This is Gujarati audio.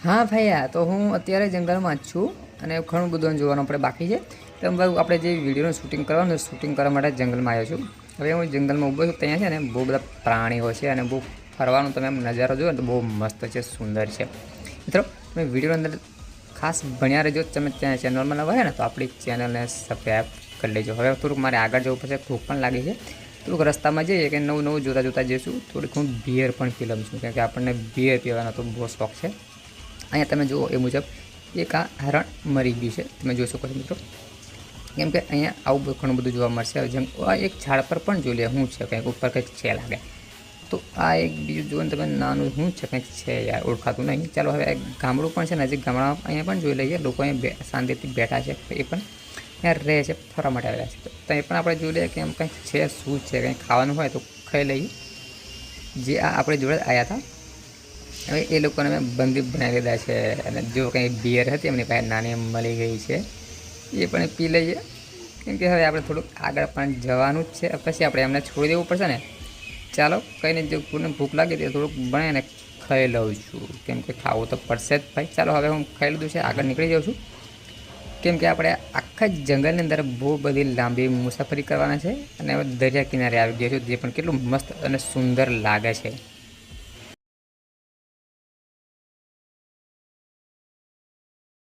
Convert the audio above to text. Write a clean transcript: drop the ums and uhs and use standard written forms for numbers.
હા ભાઈ, તો હું અત્યારે જંગલમાં જ છું અને ઘણું બધું જોવાનું આપણે બાકી છે. તો આપણે જે વિડીયોનું શૂટિંગ કરવાનું શૂટિંગ કરવા માટે જંગલમાં આવ્યો છું. હવે હું જંગલમાં ઊભો છું. ત્યાં છે ને બહુ બધા પ્રાણીઓ છે અને બહુ ફરવાનું તમે નજારો જોયો ને તો બહુ મસ્ત છે, સુંદર છે. મિત્રો, તમે વિડીયોની અંદર ખાસ ભણ્યા રહેજો. તમે ત્યાં ચેનલમાં નવા હોય ને તો આપણી ચેનલને સબસ્ક્રાઈબ કરી લેજો. હવે થોડુંક મારે આગળ જવું પડશે, ભૂખ પણ લાગી છે. થોડુંક રસ્તામાં જઈએ કે નવું જોતા જઈશું. થોડીક હું બિયર પણ પી લઉં છું, કારણ કે આપણને બિયર પીવાનો તો બહુ શોખ છે. અહીંયા તમે જુઓ એ મુજબ એક આ હરણ મરી ગયું છે, તમે જોઈ શકો છો મિત્રો. કેમ કે અહીંયા આવું ઘણું બધું જોવા મળશે. જેમ આ એક ઝાડ પર પણ જોઈ લે શું છે, કંઈક ઉપર કંઈક છે લાગે. તો આ એક બીજું જુઓ ને તમે, નાનું શું છે, કંઈક છે યાર, ઓળખાતું નહીં. ચાલો હવે ગામડું પણ છે, નજીક ગામડામાં અહીંયા પણ જોઈ લઈએ. લોકો અહીંયા શાંતિથી બેઠા છે, એ પણ ત્યાં રહે છે, ફરવા માટે આવેલા છે. તો એ પણ આપણે જોઈ લઈએ કે એમ કંઈક છે, શું છે, કંઈક ખાવાનું હોય તો ખાઈ લઈએ. જે આ આપણે જોડે આવ્યા હતા, હવે એ લોકોને મેં બંદી બનાવી લીધા છે. અને જો કંઈ બિયર હતી એમની પાસે નાની મળી ગઈ છે, એ પણ પી લઈએ. કેમ કે હવે આપણે થોડુંક આગળ પણ જવાનું જ છે, પછી આપણે એમને છોડી દેવું પડશે ને. ચાલો કંઈ નહીં, જો કોઈને ભૂખ લાગી તો થોડુંક બને ને ખાઈ લઉં છું, કેમ કે ખાવું તો પડશે જ ભાઈ. ચાલો હવે હું ખાઈ લીધું છે, આગળ નીકળી જાઉં છું. કેમ કે આપણે આખા જંગલની અંદર બહુ બધી લાંબી મુસાફરી કરવાના છે અને હવે દરિયા કિનારે આવી ગયા છું, જે પણ કેટલું મસ્ત અને સુંદર લાગે છે.